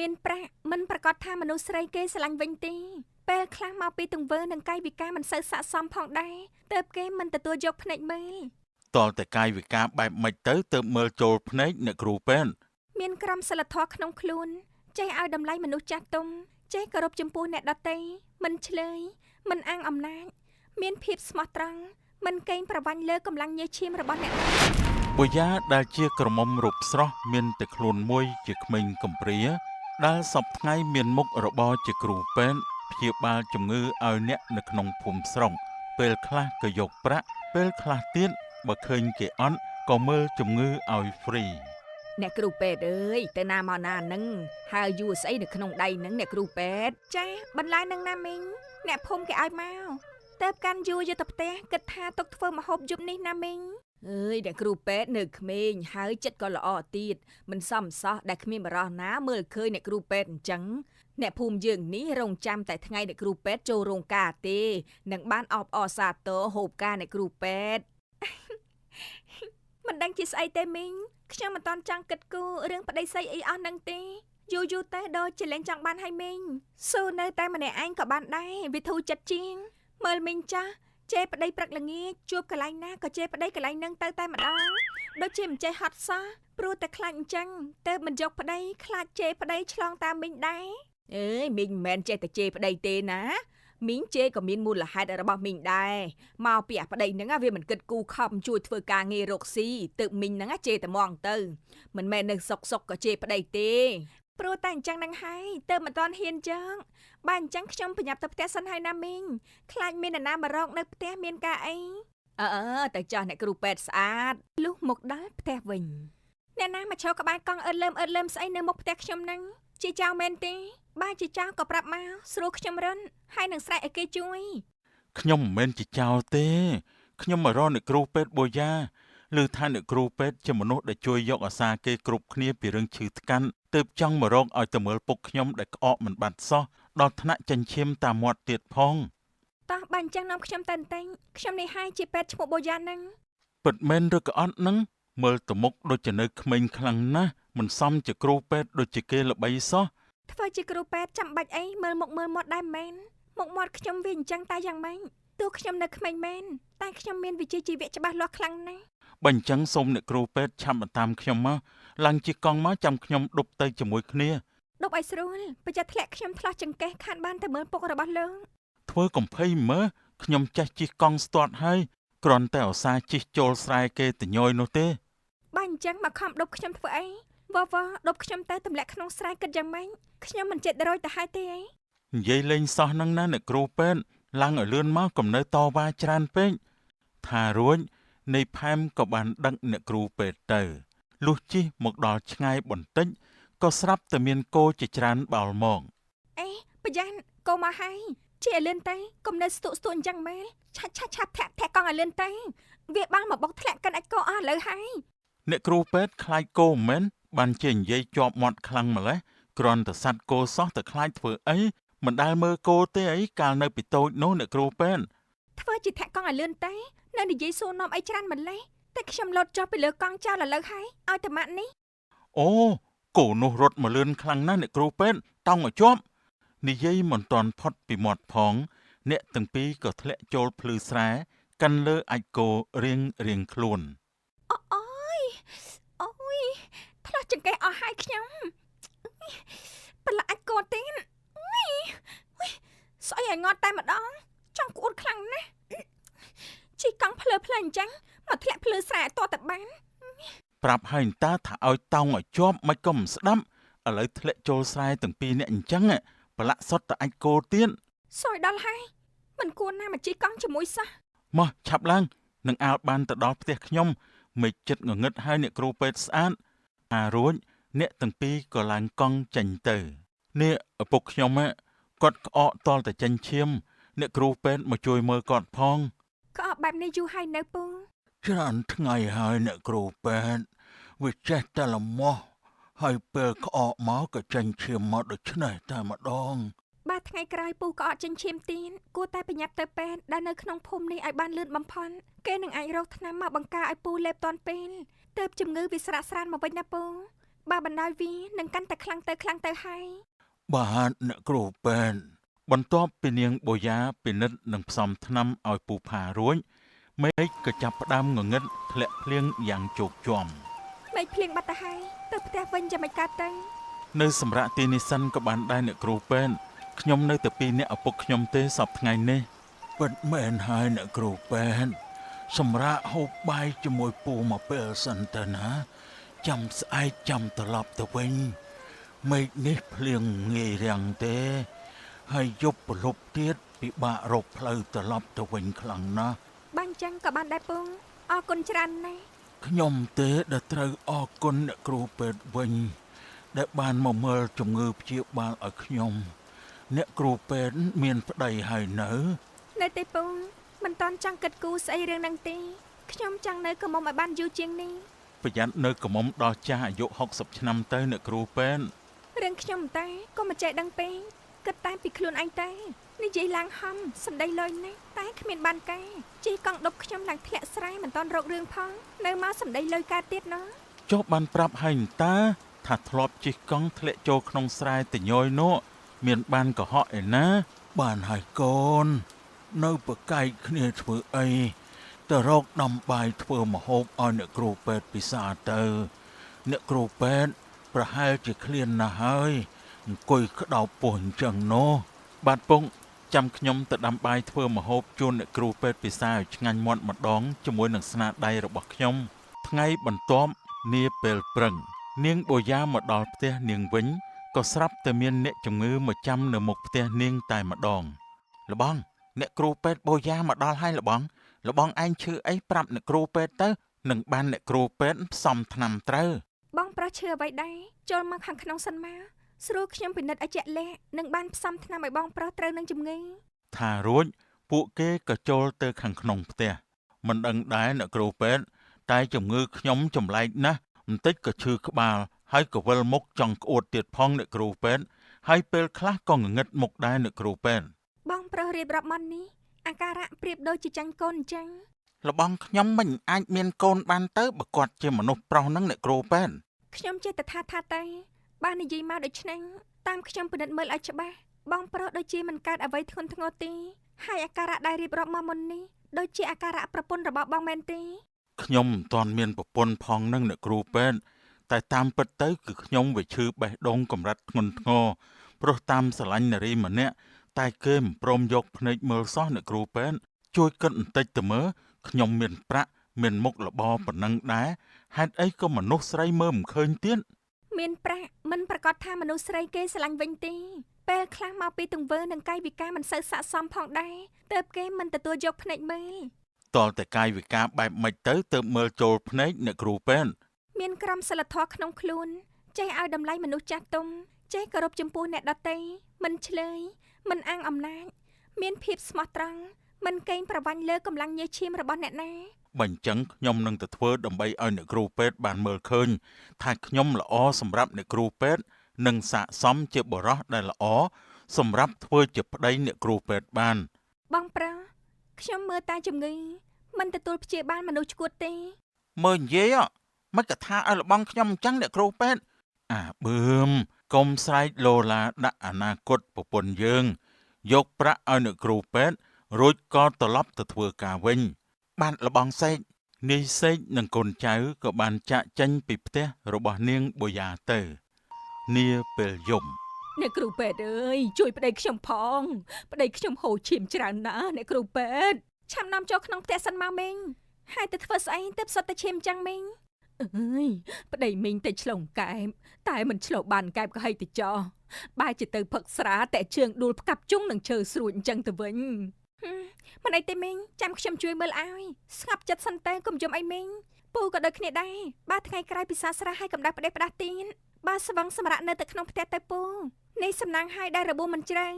មានប្រាក់មិនប្រកាសថាមនុស្សស្រីគេស្រឡាញ់វិញទេពេលខ្លះមកពីទង្វើនិងកាយវិការមិនសូវស័ក្តិសមផងដែរទើបគេមិនទទួលយកភ្នែកមើលតលតែកាយវិការបែបម៉េចទៅទើបមើលចូលភ្នែកអ្នកគ្រូពេទ្យមានក្រមសីលធម៌ក្នុងខ្លួនចេះឲ្យតម្លៃមនុស្សចាស់ទុំចេះគោរពចំពោះអ្នកដទៃមិនឆ្លើយមិនអាងអំណាចមានភាពស្មោះត្រង់មិនកេងប្រវ័ញ្ចលើកម្លាំងញើសឈាមរបស់អ្នកបូយ៉ាដែលជាក្រមុំរូបស្រស់មានតែខ្លួនមួយជាក្មេងកំព្រាដែលសពថ្ងៃមានមុខរបរជាគ្រូពេទ្យព្យាបាលជំងឺឲ្យអ្នកនៅក្នុងភូមិស្រុកពេលខ្លះក៏យកប្រាក់ពេលខ្លះទៀតបើឃើញគេអត់ក៏មើលជំងឺឲ្យហ្វ្រីអ្នកគ្រូពេទ្យអើយទៅណាមកណានឹងហើយយូរស្អីនៅក្នុងដៃនឹងអ្នកគ្រូពេទ្យចាបន្លែនឹងណាមីងអ្នកភូមិគេឲ្យមកតើបកាន់យូរយកទៅផ្ទះគិតថាទុកធ្វើម្ហូបយប់នេះណាមីងអើយអ្នកគ្រូពេទ្យនៅក្មេងហើយចិត្តក៏ល្អទៀតមិនសមសោះដែលគ្មានបរិះណាមើលឃើញអ្នកគ្រូពេទ្យអញ្ចឹងអ្នកភូមិយើងនេះរងចាំតែថ្ងៃអ្នកគ្រូពេទ្យចូលរោងការទេនឹងបានអបអរសាទរហូបការអ្នកគ្រូពេទ្យមិនដឹងជាស្អីទេមីងខ្ញុំមិនតន់ចង់គិតគូររឿងប្តីស្អីអីអស់នឹងទេយូរតែដូចជាលែងចង់បានឲ្យមីងស៊ូនៅតែម្នាក់ឯងក៏បានដែរវាធូរចិត្តជាងមើលមីងចាស់ជេរប្តីព្រឹកល្ងាចជួបកន្លែងណាក៏ជេរប្តីកន្លែងនឹងទៅតែម្ដងដូចជាមិនចេះហត់សោះព្រោះតែខ្លាចអញ្ចឹងទៅមិនយកប្តីខ្លាចជេរប្តីឆ្លងតាមមីងដែរអើយមីងមិនមែនចេះតែជេរប្តីទេណាមីងជេរក៏មានមូលហេតុរបស់មីងដែរមកពីអាប្តីហ្នឹងវាមិនគិតគូរខំជួយធ្វើការងាររកស៊ីទើបមីងហ្នឹងជេរតែហ្មងទៅមិនមែននៅសុកក៏ជេរប្តីទេព្រោះតែអញ្ចឹងនឹងហើយទើបមិនតាន់ហ៊ានចឹងបើអញ្ចឹងខ្ញុំប្រញាប់ទៅផ្ទះសិនហើយណាមីងខ្លាចមានអ្នកណាមករកនៅផ្ទះមានការអីទៅចាស់អ្នកគ្រូពេទ្យស្អាតលុះមកដល់ផ្ទះវិញអ្នកណាមកឈរក្បែរកង់អឺតលើមស្អីនៅមុខផ្ទះខ្ញុំហ្នឹងជាចៅមែនទេបើជាចៅក៏ប្រាប់មកស្រួលខ្ញុំរិនហើយនឹងស្រែកឲ្យគេជួយខ្ញុំមិនមែនជាចោលទេខ្ញុំមករកអ្នកគ្រូពេទ្យបូយ៉ាឬថាអ្នកគ្រូពេទ្យជាមនុស្សដែលជួយយកអាសាគេគ្រប់គ្នាពីរឿងឈឺថ្កាន់ទើបចង់មករកឲ្យទៅមើលពុកខ្ញុំដែលក្អកមិនបាត់សោះដល់ថ្នាក់ចិញ្ចៀមតាមមាត់ទៀតផងតោះបើអញ្ចឹងនាំខ្ញុំទៅបន្តិចខ្ញុំនេះហើយជាពេទ្យឈ្មោះបូយ៉ាហ្នឹងពិតមែនឬក៏អត់ហ្នឹងមើលទៅមុខដូចជានៅក្មេងខ្លាំងណាស់មិនសមជាគ្រូពេទ្យដូចជាគេល្បីសោះធ្វើជាគ្រូពេទ្យចាំបាច់អីមើលមុខមើលមាត់ដែរមែនមុខមាត់ខ្ញុំវាអញ្ចឹងតែយ៉ាងម៉េចទោះខ្ញុំនៅក្មេងមែនតែខ្ញុំមានវិជ្ជាជីវៈច្បាស់លាស់ខ្លាំងណាស់បើអញ្ចឹងសូមអ្នកគ្រូពេទ្យឆាប់តាមខ្ញុំមកឡើងជិះកង់មកចាំខ្ញុំដប់ទៅជាមួយគ្នាដប់ឲ្យស្រួលប្រយ័ត្នធ្លាក់ខ្ញុំឆ្លោះចង្កេះខានបានតែមើលពុករបស់លោកធ្វើកំភៃមើលខ្ញុំចេះជិះកង់ស្ទាត់ហើយគ្រាន់តែឧស្សាហ៍ជិះចូលស្រែគេតញយនោះទេបើអញ្ចឹងមកខំដប់ខ្ញុំធ្វើអីវ៉ាដប់ខ្ញុំទៅទម្លាក់ក្នុងស្រែគិតយ៉ាងម៉េចខ្ញុំមិនចិត្តរយទៅហើយទេអីនិយាយលេងសោះហ្នឹងណាអ្នកគ្រូពេទ្យឡើងឲ្យលឿនមកកុំនៅតវ៉ាច្រើនពេកថារួចនៃផែមក៏បានដឹកអ្នកគ្រូពេទ្យទៅលុះជិះមកដល់ឆ្ងាយបន្តិចក៏ស្រាប់តែមានគោជាច្រើនបោលមកអេប្រយ័ត្នកុំមកហើយជិះឲ្យលឿនទៅកុំនៅស្ទុះអញ្ចឹងមែលឆាប់ធាក់កង់ឲ្យលឿនទៅវាបានមកបុកធ្លាក់កិនអាចគោអស់ឥឡូវហើយអ្នកគ្រូពេទ្យខ្លាចគោមិនមែនបានជានិយាយជាប់មាត់ខ្លាំងម្លេះគ្រាន់តែសัตว์គោសោះតែខ្លាចធ្វើអីមិនដែលមើលគោទេអីកាលនៅពីតូចនោះអ្នកគ្រូពេទ្យធ្វើជាធាក់កង់ឲ្យលឿនទៅនៅនិយាយសួរនាំអីច្រើនម្លេះតែខ្ញុំលោតចុះពីលើកង់ចោលឥឡូវហើយឲ្យតែម៉ាក់នេះអូគោនោះរត់មកលឿនខ្លាំងណាស់អ្នកគ្រូពេទ្យតង់ឲ្យជាប់និយាយមិនទាន់ផុតពីមាត់ផងអ្នកទាំងពីរក៏ធ្លាក់ចូលភ្លឺស្រែកាន់លើអាចគោរៀងខ្លួនអូយឆ្លោះចង្កេះអស់ហើយខ្ញុំប្រឡាក់អាចគោទៀតស្អីឲ្យងាត់តែម្ដងចង់ក្អួតខ្លាំងណាស់ជីកង់ភ្លើអញ្ចឹងមកធ្លាក់ភ្លឺស្រែតតែបានប្រាប់ឲ្យតាថាឲ្យតោងឲ្យជាប់មិនក៏មិនស្ដាប់ឥឡូវធ្លាក់ចូលស្រែទាំងពីរអ្នកអញ្ចឹងប្រឡាក់សុតតែអាចគោទៀតសួយដល់ហើយមិនគួរណាមកជីកង់ជាមួយសោះមកឆាប់ឡើងនឹងអាលបានទៅដល់ផ្ទះខ្ញុំមេឃចិត្តងងឹតហើយអ្នកគ្រូពេទ្យស្អាតរួចអ្នកទាំងពីរក៏ឡើងកង់ចេញទៅនេះឪពុកខ្ញុំគាត់ក្អកតល់តែចេញឈាមអ្នកគ្រូពេទ្យមកជួយមើលគាត់ផងក្អកបែបនេះយូរហើយនៅពូច្រើនថ្ងៃហើយអ្នកគ្រូពេទ្យវាចេះតែល្មោះហើយពេលក្អកមកក៏ចេញឈាមមកដូចនេះតែម្ដងបើថ្ងៃក្រោយពូក្អកចេញឈាមទៀតគួរតែប្រញាប់ទៅពេទ្យដែលនៅក្នុងភូមិនេះឲ្យបានលឿនបំផុតគេនឹងអាចរកថ្នាំមកបង្ការឲ្យពូលេបទាន់ពេលទើបជំងឺវាស្រាក់ស្រានមកវិញណាពូ បើបណ្ដោយវានឹងកាន់តែខ្លាំងទៅហើយ បាទអ្នកគ្រូពេទ្យបន្ទាប់ពីនាងបូយ៉ាពិនិត្យនិងផ្សំថ្នាំឲ្យពូផារួចមេឃក៏ចាប់ផ្ដើមងងឹតធ្លាក់ភ្លៀងយ៉ាងជោគជាំ មេឃភ្លៀងបាត់ទៅហើយទៅផ្ទះវិញយ៉ាងមិនកើតទៅ នៅសម្រាប់ទីនេះសិនក៏បានដែរអ្នកគ្រូពេទ្យខ្ញុំនៅតែពីអ្នកឪពុកខ្ញុំទេសប្តាហ៍ថ្ងៃនេះពិតមែនហើយអ្នកគ្រូពេទ្យសម្រាប់ហូបបាយជាមួយពូមកពេលសិនទៅណាចាំស្អែកចាំត្រឡប់ទៅវិញមេឃនេះភ្លៀងងាយរាំងទេហើយយប់ប្រលប់ទៀតពិបាករកផ្លូវត្រឡប់ទៅវិញខ្លាំងណាស់ បាញ់ចឹងក៏បានដែរពងអរគុណច្រើនណាស់ ខ្ញុំទេដែលត្រូវអរគុណអ្នកគ្រូពេទ្យវិញដែលបានមកមើលជំងឺព្យាបាលឲ្យខ្ញុំអ្នកគ្រូពេទ្យមានប្តីហើយនៅ នៅទេពងមិនតាន់ចង់គិតគូរស្អីរឿងហ្នឹងទេខ្ញុំចង់នៅកុំឲ្យបានយូរជាងនេះ ប្រយ័ត្ននៅកមុំដល់ចាស់អាយុ60ឆ្នាំទៅអ្នកគ្រូពេទ្យ រឿងខ្ញុំតែក៏មិនចេះដឹងពេកគិតតែពីខ្លួនឯងតែនិយាយឡើងហំសំដីលយណាស់តែគ្មានបានការជិះកង់ដប់ខ្ញុំឡើងធ្លាក់ស្រែមិនតាន់រករឿងផងនៅមកសំដីលយកើតទៀតណោះ ចុះបានប្រាប់ហើយតាថាធ្លាប់ជិះកង់ធ្លាក់ចូលក្នុងស្រែតញយនោះមានបានកុហកឯណាបានហើយកូននៅប្រកែកគ្នាធ្វើអីទៅរកដំបាយធ្វើម្ហូបឲ្យអ្នកគ្រូពេទ្យពិសាទៅអ្នកគ្រូពេទ្យប្រហែលជាឃ្លានណាស់ហើយអង្គុយក្តោបពោះអញ្ចឹងនោះបាទពងចាំខ្ញុំទៅដាំបាយធ្វើម្ហូបជូនអ្នកគ្រូពេទ្យពិសាឲ្យឆ្ងាញ់មាត់ម្ដងជាមួយនឹងស្នាដៃរបស់ខ្ញុំថ្ងៃបន្ទាប់នាពេលព្រឹងនាងបូយ៉ាមកដល់ផ្ទះនាងវិញក៏ស្រាប់តែមានអ្នកជំងឺមកចាំនៅមុខផ្ទះនាងតែម្ដងលបងអ្នកគ្រូពេទ្យបូយ៉ាមកដល់ហើយលបងឯងឈឺអីប្រាប់អ្នកគ្រូពេទ្យទៅនឹងបានអ្នកគ្រូពេទ្យផ្សំថ្នាំត្រូវ បងប្រុសឈឺអ្វីដែរចូលមកខាងក្នុងសិនមកស្រួលខ្ញុំពិនិត្យឲ្យជាក់លាក់នឹងបានផ្សំថ្នាំឲ្យបងប្រុសត្រូវនឹងជំងឺ ថារួចពួកគេក៏ចូលទៅខាងក្នុងផ្ទះមិនដឹងដែរអ្នកគ្រូពេទ្យតែជំងឺខ្ញុំចម្លែកណាស់បន្តិចក៏ឈឺក្បាលហើយក៏វិលមុខចង់ក្អួតទៀតផងអ្នកគ្រូពេទ្យហើយពេលខ្លះក៏ងងឹតមុខដែរអ្នកគ្រូពេទ្យ បងប្រុសរៀបរាប់មកនេះអាការៈប្រៀបដូចជាចាញ់កូនអញ្ចឹង លបងខ្ញុំមិនអាចមានកូនបានទៅបើគាត់ជាមនុស្សប្រុសនឹងអ្នកគ្រូពេទ្យ ខ្ញុំចេះតែថាតែបាននិយាយមកដូចហ្នឹងតាមខ្ញុំពិនិត្យមើលឲ្យច្បាស់បងប្រុសដូចជាមិនកើតអ្វីធ្ងន់ធ្ងរទេហើយអាការៈដែលរៀបរាប់មកមុននេះដូចជាអាការៈប្រពន្ធរបស់បងមែនទេ ខ្ញុំមិនទាន់មានប្រពន្ធផងនឹងអ្នកគ្រូពេទ្យតែតាមពិតទៅគឺខ្ញុំវាឈឺបេះដូងកម្រិតធ្ងន់ធ្ងរព្រោះតាមស្រឡាញ់នារីម្នាក់តែគេមិនព្រមយកភ្នែកមើលសោះអ្នកគ្រូពេទ្យជួយគិតបន្តិចទៅមើលខ្ញុំមានប្រាក់មានមុខរបរប៉ុណ្ណឹងដែរហេតុអីក៏មនុស្សស្រីមើលមិនឃើញទៀត មានប្រាក់មិនប្រកាសថាមនុស្សស្រីគេស្រឡាញ់វិញទេពេលខ្លះមកពីទង្វើនិងកាយវិការមិនសូវស័ក្តិសមផងដែរទើបគេមិនទទួលយកភ្នែកមើល តលតែកាយវិការបែបម៉េចទៅទើបមើលចូលភ្នែកអ្នកគ្រូពេទ្យ មានក្រមសីលធម៌ក្នុងខ្លួនចេះឲ្យតម្លៃមនុស្សចាស់ទុំចេះគោរពចំពោះអ្នកដទៃមិនឆ្លើយមិនអាងអំណាចមានភាពស្មោះត្រង់មិនកេងប្រវ័ញ្ចលើកម្លាំងញើសឈាមរបស់អ្នកណា បើអញ្ចឹងខ្ញុំនឹងទៅធ្វើដើម្បីឲ្យអ្នកគ្រូពេទ្យបានមើលឃើញថាខ្ញុំល្អសម្រាប់អ្នកគ្រូពេទ្យនិងស័ក្តិសមជាបុរសដែលល្អសម្រាប់ធ្វើជាប្តីអ្នកគ្រូពេទ្យបាន បងប្រុសខ្ញុំមើលតែជំងឺមិនទទួលព្យាបាលមនុស្សឈួតទេ មើលនិយាយមិនក៏ថាឲ្យលបងខ្ញុំអញ្ចឹងអ្នកគ្រូពេទ្យអាប៊ឺមកុំស្រែកលោឡាដាក់អនាគតប្រពន្ធយើងយកប្រាក់ឲ្យអ្នកគ្រូពេទ្យរួចក៏ត្រឡប់ទៅធ្វើការវិញបានលបងសេកនាយសេកនិងកូនចៅក៏បានចាក់ចេញពីផ្ទះរបស់នាងបូយ៉ាទៅនាពេលយប់ អ្នកគ្រូពេទ្យអើយជួយប្តីខ្ញុំផងប្តីខ្ញុំហូរឈាមច្រើនណាស់អ្នកគ្រូពេទ្យឆាំនាំចូលក្នុងផ្ទះសិនមកមីងហើយទៅធ្វើស្អីទៅសុទ្ធតែឈាមចឹងមីងអើយប្តីមីងតែឆ្លងកែបតែមិនឆ្លងបានកែបក៏ហីទៅចោះបែរជាទៅផឹកស្រាតែជើងដួលផ្កាប់ជុងនឹងឈើស្រួចអញ្ចឹងទៅវិញមិនអីទេមីងចាំខ្ញុំជួយមើលឲ្យស្ងប់ចិត្តសិនទៅកុំយំអីមីងពូក៏ដូចគ្នាដែរបើថ្ងៃក្រោយពិសាស្រាហើយកំដៅប្តីផ្ដាស់ទៀនបើស្វឹងសម្រាប់នៅតែក្នុងផ្ទះទៅពូនេះសំណាងហើយដែលរបួសមិនជ្រៅ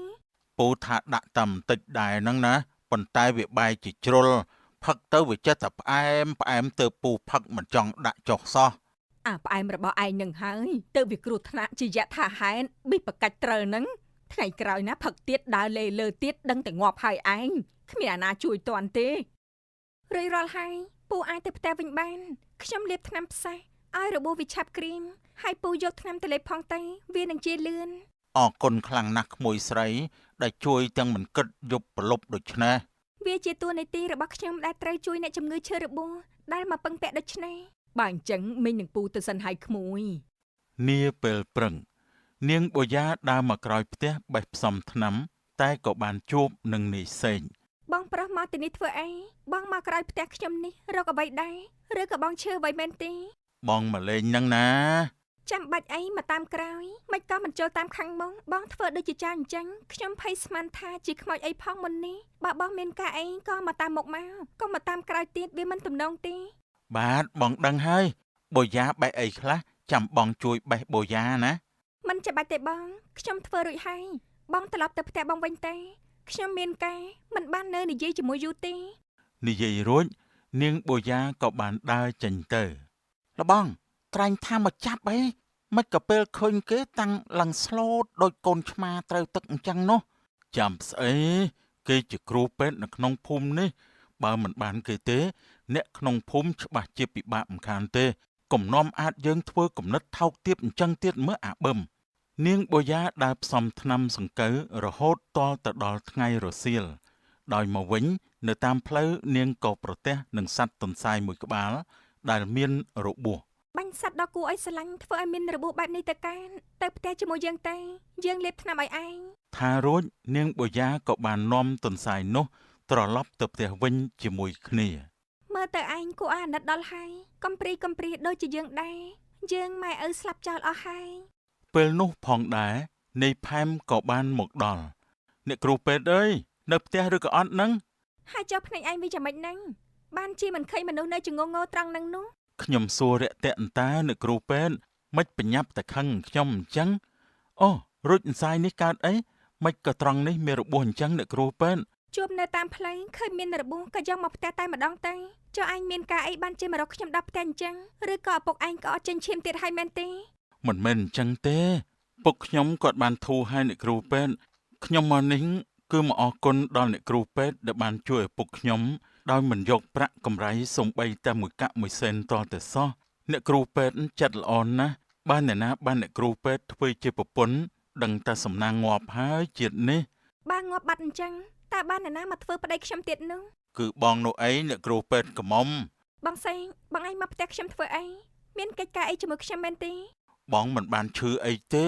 ពូថាដាក់តែបន្តិចដែរហ្នឹងណាប៉ុន្តែវាបែកជាជ្រុលផឹកទៅវាចិត្តតែផ្អែមទៅពូផឹកមិនចង់ដាក់ចុះសោះ អាផ្អែមរបស់ឯងនឹងហើយទៅវាគ្រោះថ្នាក់ជាយថាហេតុប៊ីបកាច់ត្រូវហ្នឹងថ្ងៃក្រោយណាផឹកទៀតដើរលេលើទៀតដឹងតែងាប់ហើយឯងគ្មានអាណាជួយតាន់ទេរឿយរាល់ហើយពូអាចទៅផ្ទះវិញបានខ្ញុំលាបថ្នាំផ្សះឲ្យរបួសវាឆាប់ក្រៀម ហើយពូយកថ្នាំទៅលេបផងទៅវានឹងជាលឿន អរគុណខ្លាំងណាស់ក្មួយស្រីដែលជួយទាំងមិនគិតយប់ប្រលប់ដូចនេះ វាជាតួនាទីរបស់ខ្ញុំដែលត្រូវជួយអ្នកជំងឺឈឺរបួសដែលមកពឹងពាក់ដូច្នេះបើអញ្ចឹងមីងនឹងពូទៅសិនហើយក្មួយ នាពេលព្រឹងនាងបូយ៉ាដើរមកក្រោយផ្ទះបេះផ្សំថ្នាំតែក៏បានជួបនឹងនាយសេង បងប្រុសមកទីនេះធ្វើអីបងមកក្រោយផ្ទះខ្ញុំនេះរកអ្វីដែរឬក៏បងឈឺអ្វីមែនទេ បងមកលេងនឹងណា ចាំបាច់អីមកតាមក្រោយមិនក៏មិនចូលតាមខាងមុខបងធ្វើដូចជាចាអញ្ចឹងខ្ញុំភ័យស្មានថាជាខ្មោចអីផងមុននេះបើបងមានការអីក៏មកតាមមុខមកក៏មកតាមក្រោយទៀតវាមិនទំនងទេ បាទបងដឹងហើយបូយ៉ាបេះអីខ្លះចាំបងជួយបេះបូយ៉ាណា មិនចាំបាច់ទេបងខ្ញុំធ្វើរួចហើយបងត្រឡប់ទៅផ្ទះបងវិញទេខ្ញុំមានការមិនបាននៅនិយាយជាមួយយូរទេ និយាយរួចនាងបូយ៉ាក៏បានដើរចេញទៅលបងក្រែងថាមកចាប់អីមិនក៏ពេលឃើញគេតាំងឡើងស្លូតដូចកូនឆ្មាត្រូវទឹកអញ្ចឹងនោះចាំស្អីគេជាគ្រូពេទ្យនៅក្នុងភូមិនេះបើមិនបានគេទេអ្នកក្នុងភូមិច្បាស់ជាពិបាកមិនខានទេគំនុំអាចយើងធ្វើគំនិតថោកទាបអញ្ចឹងទៀតមើលអាបឹមនាងបូយ៉ាដើរផ្សំថ្នាំសង្កូវរហូតទាល់ទៅដល់ថ្ងៃរសៀលដោយមកវិញនៅតាមផ្លូវនាងក៏ប្រទះនឹងសត្វទន្សាយមួយក្បាលដែលមានរបួស បាញ់សត្វដល់គួរឲ្យស្រឡាញ់ធ្វើឲ្យមានរបួសបែបនេះទៅកានទៅផ្ទះជាមួយយើងទេយើងលេបថ្នាំឲ្យឯង ថារួចនាងបូយ៉ាក៏បាននាំទន្សាយនោះត្រឡប់ទៅផ្ទះវិញជាមួយគ្នា មើលទៅឯងគួរអាណិតដល់ហើយកំព្រីដូចជាយើងដែរយើងម៉ែឪស្លាប់ចោលអស់ហើយ ពេលនោះផងដែរនៃផែមក៏បានមកដល់អ្នកគ្រូពេទ្យអើយនៅផ្ទះឬក៏អត់នឹង ហើយចុះភ្នែកឯងវាយ៉ាងម៉េចហ្នឹងបានជាមិនឃើញមនុស្សនៅជាងងត្រង់ហ្នឹងនោះ ខ្ញុំសួររាក់ទាក់អន្តាអ្នកគ្រូពេទ្យមិនបញ្ញាប់តែខឹងខ្ញុំអញ្ចឹងអូរួចអន្សាយនេះកើតអីមិនក៏ត្រង់នេះមានរបួសអញ្ចឹងអ្នកគ្រូពេទ្យ ជួបនៅតាមផ្លូវឃើញមានរបួសក៏យកមកផ្ទះតែម្ដងទៅចុះឯងមានការអីបានជាមករកខ្ញុំដល់ផ្ទះអញ្ចឹងឬក៏ឪពុកឯងក៏អត់ចេញឈាមទៀតហើយមែនទេ មិនមែនអញ្ចឹងទេពុកខ្ញុំគាត់បានធូរឲ្យអ្នកគ្រូពេទ្យខ្ញុំមកនេះគឺមកអរគុណដល់អ្នកគ្រូពេទ្យដែលបានជួយឪពុកខ្ញុំដោយមិនយកប្រាក់កម្រៃសំបីតែមួយកាក់មួយសេនតទៅសោះអ្នកគ្រូពេទ្យចិត្តល្អណាស់បានអ្នកណាបានអ្នកគ្រូពេទ្យធ្វើជាប្រពន្ធដឹងតែសំណាងងាប់ហើយជាតិនេះ បើងាប់បាត់អញ្ចឹងតើបានអ្នកណាមកធ្វើប្តីខ្ញុំទៀតនោះ គឺបងនោះអីអ្នកគ្រូពេទ្យកំមុំ បងសេងបងឯងមកផ្ទះខ្ញុំធ្វើអីមានកិច្ចការអីជាមួយខ្ញុំមែនទេ បងមិនបានឈឺអីទេ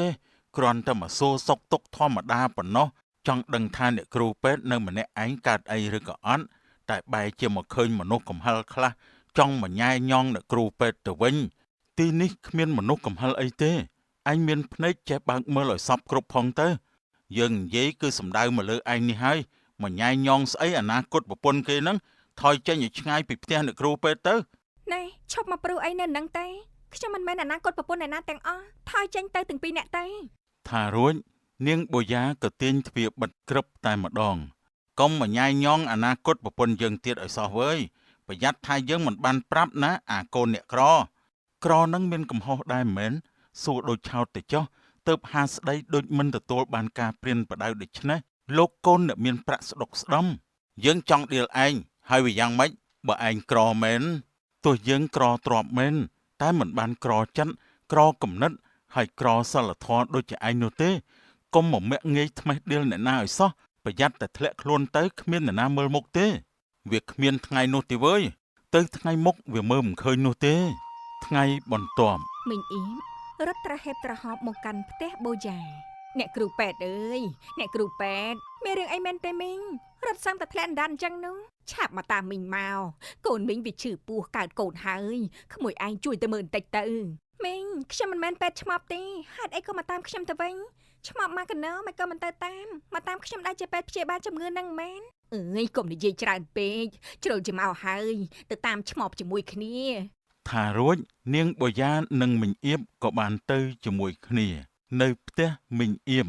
គ្រាន់តែមកសួរសុខទុក្ខធម្មតាប៉ុណ្ណោះចង់ដឹងថាអ្នកគ្រូពេទ្យនៅម្នាក់ឯងកើតអីឬក៏អត់តែបែរជាមកឃើញមនុស្សកំហិលខ្លះចង់មកញ៉ែញងអ្នកគ្រូពេទ្យទៅវិញទីនេះគ្មានមនុស្សកំហិលអីទេឯងមានភ្នែកចេះបើកមើលឲ្យសពគ្រប់ផងទៅយើងនិយាយគឺសំដៅមកលើឯងនេះហើយមកញ៉ែញងស្អីអនាគតប្រពន្ធគេហ្នឹងថយចេញឲ្យឆ្ងាយពីផ្ទះអ្នកគ្រូពេទ្យទៅ ណែឈប់មកព្រុសអីនៅនឹងទេខ្ញុំមិនមែនអនាគតប្រពន្ធអ្នកណាទាំងអស់ថយចេញទៅទាំងពីរអ្នកទេ ថារួចនាងបូយ៉ាក៏ទាញទ្វារបិទក្រឹបតែម្ដងកុំមកញ៉ាយញងអនាគតប្រពន្ធយើងទៀតឲ្យសោះវើយប្រយ័ត្នថាយើងមិនបានប្រាប់ណាអាកូនអ្នកក្រនឹងមានកំហុសដែរមែនសួរដូចឆោតទៅចុះទៅហាស្ដីដូចមិនទទួលបានការព្រានប្រដៅដូច្នេះលោកកូនអ្នកមានប្រាក់ស្ដុកស្ដំយើងចង់ដៀលឯងហើយវាយ៉ាងម៉េចបើឯងក្រមែនទោះយើងក្រទ្របមែនតែមិនបានក្រចិត្តក្រគំនិតហើយក្រសិលធម៌ដូចជាឯងនោះទេកុំមកមាក់ងាយថ្មេះដៀលអ្នកណាឲ្យសោះប្រយ័ត្នតែធ្លាក់ខ្លួនទៅគ្មានអ្នកណាមើលមុខទេវាគ្មានថ្ងៃនោះទេវើយទៅថ្ងៃមុខវាមើលមិនឃើញនោះទេថ្ងៃបន្ទាប់ មីងអ៊ីមរត់ត្រហេបត្រហប់មកកាន់ផ្ទះបូយ៉ាអ្នកគ្រូពេទ្យអើយអ្នកគ្រូពេទ្យមានរឿងអីមែនទេមីងរត់សំតែធ្លាក់អណ្ដានអញ្ចឹងនោះឆាប់មកតាមមីងមកកូនមីងវាឈឺពោះកើតកូនហើយក្មួយឯងជួយទៅមើលបន្តិចទៅមីងខ្ញុំមិនមែនពេទ្យឆ្មប់ទេហេតុអីក៏មកតាមខ្ញុំទៅវិញឆ្មប់មកកណោមិនក៏មិនទៅតាមមកតាមខ្ញុំដែរជាពេទ្យព្យាបាលជំងឺនឹងមែនអើយកុំនិយាយច្រើនពេកជ្រុលជាមកហើយទៅតាមឆ្មប់ជាមួយគ្នា ថារួចនាងបូយ៉ានិងមីងអៀបក៏បានទៅជាមួយគ្នានៅផ្ទះមីងអៀប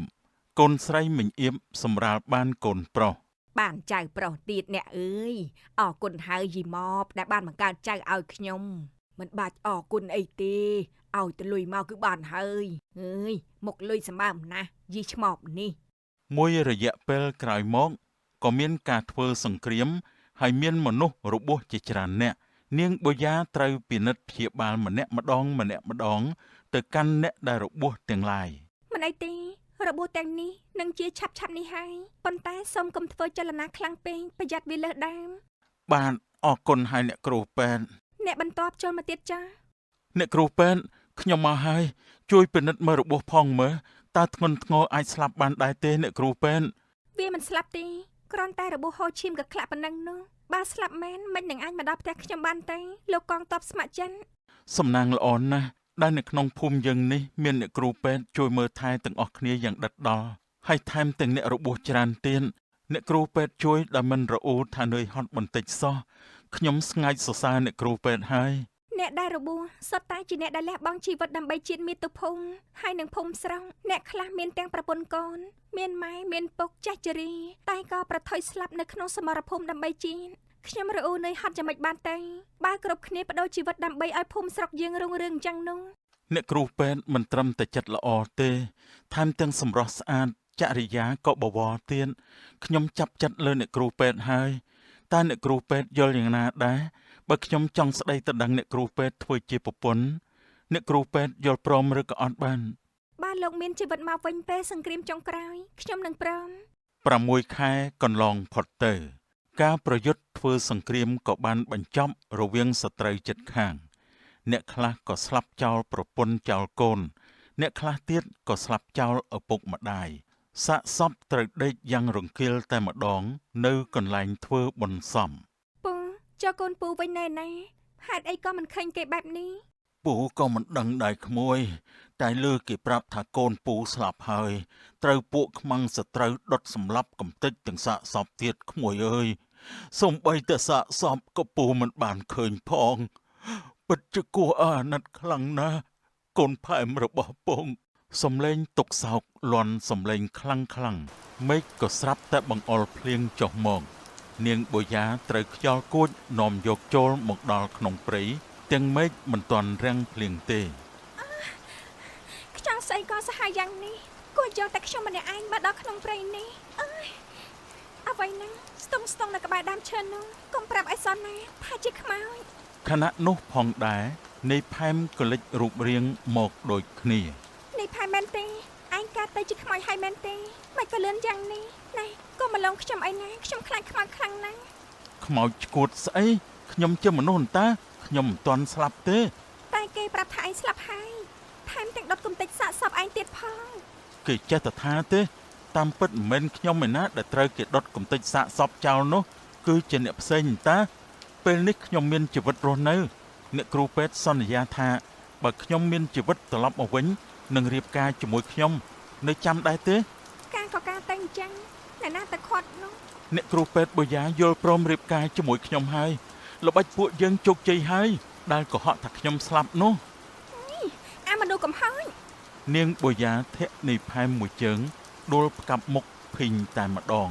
កូនស្រីមីងអៀបសម្រាលបានកូនប្រុស បានចៅប្រុសទៀតអ្នកអើយអរគុណហើយយីម៉បដែលបានបង្កើតចៅឲ្យខ្ញុំមិនបាច់អរគុណអីទេឲ្យទៅលុយមកគឺបានហើយអើយមកលុយសម្បើមណាស់យីឆ្មបនេះ មួយរយៈពេលក្រោយមកក៏មានការធ្វើសង្គ្រាមហើយមានមនុស្សរបួសជាច្រើនអ្នកនាងបូយ៉ាត្រូវពិនិត្យព្យាបាលម្នាក់ម្ដង ទៅកាន់អ្នកដែលរបួសទាំងឡាយ មិនអីទេរបួសទាំងនេះនឹងជាឆាប់នេះហើយប៉ុន្តែសូមកុំធ្វើចលនាខ្លាំងពេកប្រយ័ត្នវាលើសដើម បាទអរគុណហើយអ្នកគ្រូពេទ្យ អ្នកបន្ទាប់ចូលមកទៀតចា អ្នកគ្រូពេទ្យខ្ញុំមកហើយជួយពិនិត្យមើលរបួសផងមើលតើធ្ងន់ធ្ងរអាចស្លាប់បានដែរទេអ្នកគ្រូពេទ្យ វាមិនស្លាប់ទេគ្រាន់តែរបួសហូរឈាមក៏ខ្លាក់ប៉ុណ្ណឹងនោះបើស្លាប់មែនមិននឹងអាចមកដល់ផ្ទះខ្ញុំបានទេលោកកងទ័ពស្ម័គ្រចិត្ត សំណាងល្អណាស់ដែលនៅក្នុងភូមិយើងនេះមានអ្នកគ្រូពេទ្យជួយមើលថែទាំងអស់គ្នាយ៉ាងដិតដល់ហើយថែមទាំងអ្នករបួសច្រើនទៀតអ្នកគ្រូពេទ្យជួយដែលមិនរអ៊ូថានឿយហត់បន្តិចសោះខ្ញុំស្ងើចសរសើរអ្នកគ្រូពេទ្យហើយ អ្នកដែលរបួសសុទ្ធតែជាអ្នកដែលលះបង់ជីវិតដើម្បីជាតិមាតុភូមិហើយនឹងភូមិស្រុកអ្នកខ្លះមានទាំងប្រពន្ធកូនមានម៉ែមានពុកចាស់ជរាតែក៏ប្រថុយស្លាប់នៅក្នុងសមរភូមិដើម្បីជាតិខ្ញុំរអ៊ូនឿយហត់យ៉ាងម៉េចបានទេបើគ្រប់គ្នាបដូរជីវិតដើម្បីឲ្យភូមិស្រុកយើងរុងរឿងអញ្ចឹងនោះ អ្នកគ្រូពេទ្យមិនត្រឹមតែចិត្តល្អទេថែមទាំងសម្រស់ស្អាតចរិយាក៏បវរទៀតខ្ញុំចាប់ចិត្តលើអ្នកគ្រូពេទ្យហើយតើអ្នកគ្រូពេទ្យយល់យ៉ាងណាដែរបើខ្ញុំចង់ស្ដីទៅដឹងអ្នកគ្រូពេទ្យធ្វើជាប្រពន្ធអ្នកគ្រូពេទ្យយល់ព្រមឬក៏អត់បាន បើលោកមានជីវិតមកវិញពេលសង្គ្រាមចុងក្រោយខ្ញុំនឹងព្រម 6 ខែកន្លងផុតទៅការប្រយុទ្ធធ្វើសង្គ្រាមក៏បានបញ្ចប់រវាងសត្រូវជិតខាងអ្នកខ្លះក៏ស្លាប់ចោលប្រពន្ធចោលកូនអ្នកខ្លះទៀតក៏ស្លាប់ចោលឪពុកម្ដាយសាកសពត្រូវដេកយ៉ាងរង្គាលតែម្ដងនៅកន្លែងធ្វើបុណ្យសម ពូចុះកូនពូវិញណែណាហេតុអីក៏មិនឃើញគេបែបនេះ ពូក៏មិនដឹងដែរក្មួយតែលើគេប្រាប់ថាកូនពូស្លាប់ហើយត្រូវពួកខ្មាំងសត្រូវដុតសម្លាប់កំទេចទាំងសាកសពទៀតក្មួយអើយសូម្បីតែសាកសពក៏ពូមិនបានឃើញផងពិតជាគួរអាណិតខ្លាំងណាស់កូនផែមរបស់ពងសំឡេងទុកសោកលាន់សំឡេងខ្លាំងមេឃក៏ស្រាប់តែបង្អុរភ្លៀងចុះមកនាងបូយ៉ាត្រូវខ្យល់គួចនាំយកចូលមកដល់ក្នុងព្រៃទាំងមេឃមិនទាន់រាំងភ្លៀងទេ ខ្យល់ស្អីក៏សាហាវយ៉ាងនេះគួរយកតែខ្ញុំម្នាក់ឯងមកដល់ក្នុងព្រៃនេះអើយអ្វីហ្នឹងស្ទង់នៅក្បែរដើមឈើនោះកុំប្រាប់អីសោះណាថាជាខ្មោច ខណៈនោះផងដែរនៃផែមក៏លេចរូបរាងមកដូចគ្នា នេះផែមែនទេឯងកើតទៅជាខ្មោចហើយមែនទេមិនក៏លឿនយ៉ាងនេះណែកុំមកលងខ្ញុំអីណាខ្ញុំខ្លាចខ្មោចខ្លាំងណាស់ ខ្មោចឈួតស្អីខ្ញុំជាមនុស្សតាខ្ញុំមិនទាន់ស្លាប់ទេ តែគេប្រាប់ថាឯងស្លាប់ហើយថែមទាំងដុតកំទេចសាកសពឯងទៀតផង គេចេះតែថាទេតាមពិតមិនមែនខ្ញុំឯណាដែលត្រូវគេដុតកំទេចសាកសពចោលនោះគឺជាអ្នកផ្សេងតាពេលនេះខ្ញុំមានជីវិតរស់នៅអ្នកគ្រូពេទ្យសន្យាថាបើខ្ញុំមានជីវិតត្រឡប់មកវិញនឹងរៀបការជាមួយខ្ញុំនៅចាំដែរទេ ការក៏ការតែអញ្ចឹងអ្នកណាទៅខាត់នោះ អ្នកគ្រូពេទ្យបូយ៉ាយល់ព្រមរៀបការជាមួយខ្ញុំហើយល្បិចពួកយើងជោគជ័យហើយដែលកុហកថាខ្ញុំស្លាប់នោះ អាមនុស្សកំហើញ នាងបូយ៉ាធាក់នៃផែមមួយជើងដួលផ្កាប់មុខភីងតែម្ដង